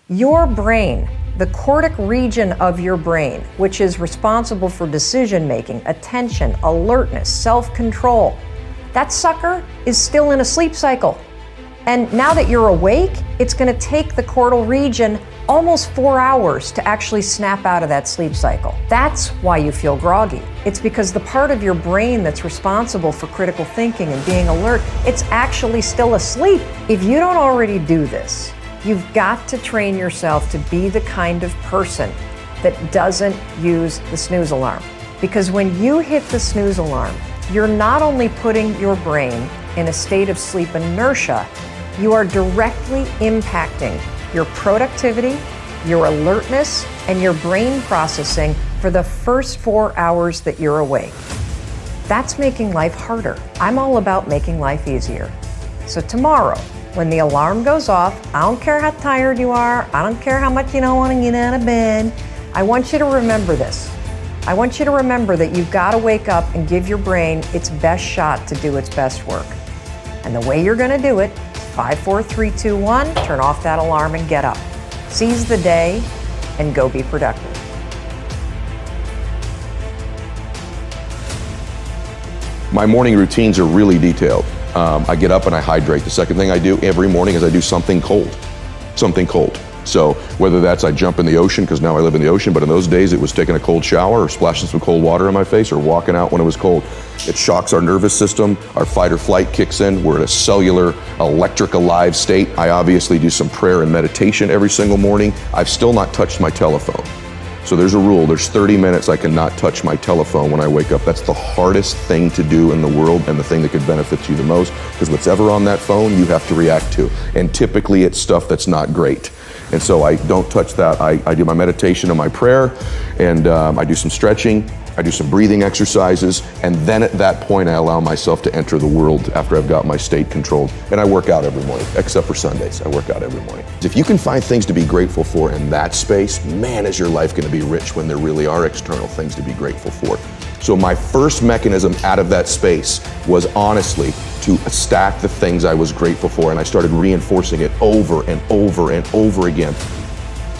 Your brain, the cortic region of your brain, which is responsible for decision-making, attention, alertness, self-control, that sucker is still in a sleep cycle. And now that you're awake, it's going to take the cortical region almost 4 hours to actually snap out of that sleep cycle. That's why you feel groggy. It's because the part of your brain that's responsible for critical thinking and being alert, it's actually still asleep. If you don't already do this, you've got to train yourself to be the kind of person that doesn't use the snooze alarm. Because when you hit the snooze alarm, you're not only putting your brain in a state of sleep inertia, you are directly impacting your productivity, your alertness, and your brain processing for the first 4 hours that you're awake. That's making life harder. I'm all about making life easier. So tomorrow, when the alarm goes off, I don't care how tired you are, I don't care how much you don't want to get out of bed, I want you to remember this. I want you to remember that you've got to wake up and give your brain its best shot to do its best work. And the way you're going to do it, 5, 4, 3, 2, 1, turn off that alarm and get up. Seize the day and go be productive. My morning routines are really detailed. I get up and I hydrate. The second thing I do every morning is I do something cold. So whether that's I jump in the ocean, because now I live in the ocean, but in those days it was taking a cold shower or splashing some cold water in my face or walking out when it was cold. It shocks our nervous system, our fight or flight kicks in, we're in a cellular, electric alive state. I obviously do some prayer and meditation every single morning. I've still not touched my telephone. So there's a rule, there's 30 minutes I cannot touch my telephone when I wake up. That's the hardest thing to do in the world and the thing that could benefit you the most, because whatever on that phone you have to react to. And typically it's stuff that's not great. And so I don't touch that. I do my meditation and my prayer, and I do some stretching, I do some breathing exercises, and then at that point I allow myself to enter the world after I've got my state controlled. And I work out every morning, except for Sundays. I work out every morning. If you can find things to be grateful for in that space, man, is your life going to be rich when there really are external things to be grateful for. So my first mechanism out of that space was honestly to stack the things I was grateful for, and I started reinforcing it over and over and over again.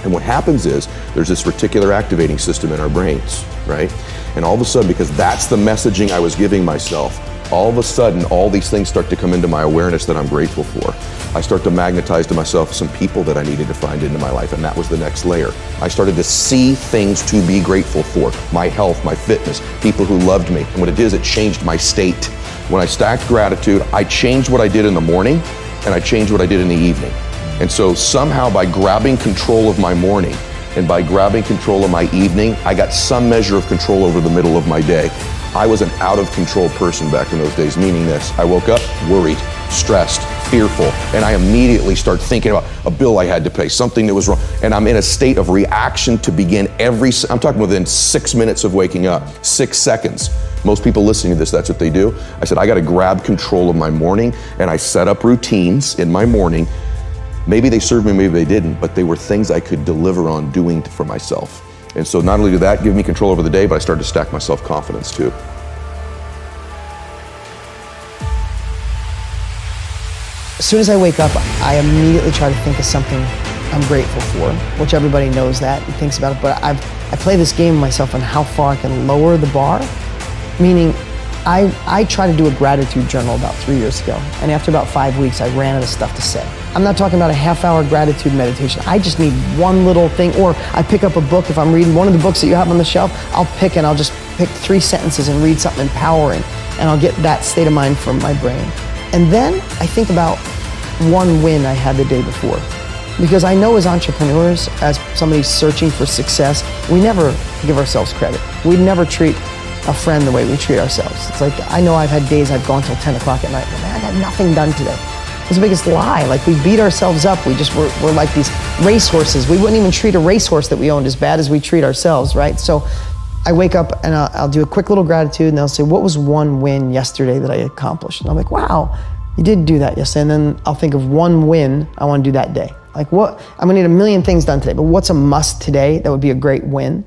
And what happens is there's this reticular activating system in our brains, right? And all of a sudden, because that's the messaging I was giving myself, all of a sudden, all these things start to come into my awareness that I'm grateful for. I start to magnetize to myself some people that I needed to find into my life, and that was the next layer. I started to see things to be grateful for, my health, my fitness, people who loved me. And what it is, it changed my state. When I stacked gratitude, I changed what I did in the morning, and I changed what I did in the evening. And so somehow by grabbing control of my morning and by grabbing control of my evening, I got some measure of control over the middle of my day. I was an out of control person back in those days, meaning this: I woke up worried, stressed, fearful, and I immediately start thinking about a bill I had to pay, something that was wrong, and I'm in a state of reaction to begin I'm talking within 6 minutes of waking up, 6 seconds. Most people listening to this, that's what they do. I said, I gotta grab control of my morning, and I set up routines in my morning. Maybe they served me, maybe they didn't, but they were things I could deliver on doing for myself. And so not only did that give me control over the day, but I started to stack my self-confidence too. As soon as I wake up, I immediately try to think of something I'm grateful for, which everybody knows that and thinks about it, but I play this game with myself on how far I can lower the bar, meaning I tried to do a gratitude journal about 3 years ago, and after about 5 weeks, I ran out of stuff to say. I'm not talking about a half-hour gratitude meditation. I just need one little thing, or I pick up a book. If I'm reading one of the books that you have on the shelf, I'll just pick 3 sentences and read something empowering, and I'll get that state of mind from my brain. And then I think about one win I had the day before. Because I know as entrepreneurs, as somebody searching for success, we never give ourselves credit. We never treat a friend the way we treat ourselves. It's like, I know I've had days I've gone till 10 o'clock at night, and man, I got nothing done today. It's the biggest lie. Like, we beat ourselves up. We're like these racehorses. We wouldn't even treat a racehorse that we owned as bad as we treat ourselves, right? So I wake up and I'll do a quick little gratitude, and they'll say, what was one win yesterday that I accomplished? And I'm like, wow, you did do that yesterday. And then I'll think of one win I want to do that day. Like, what? I'm gonna need a million things done today, but what's a must today that would be a great win?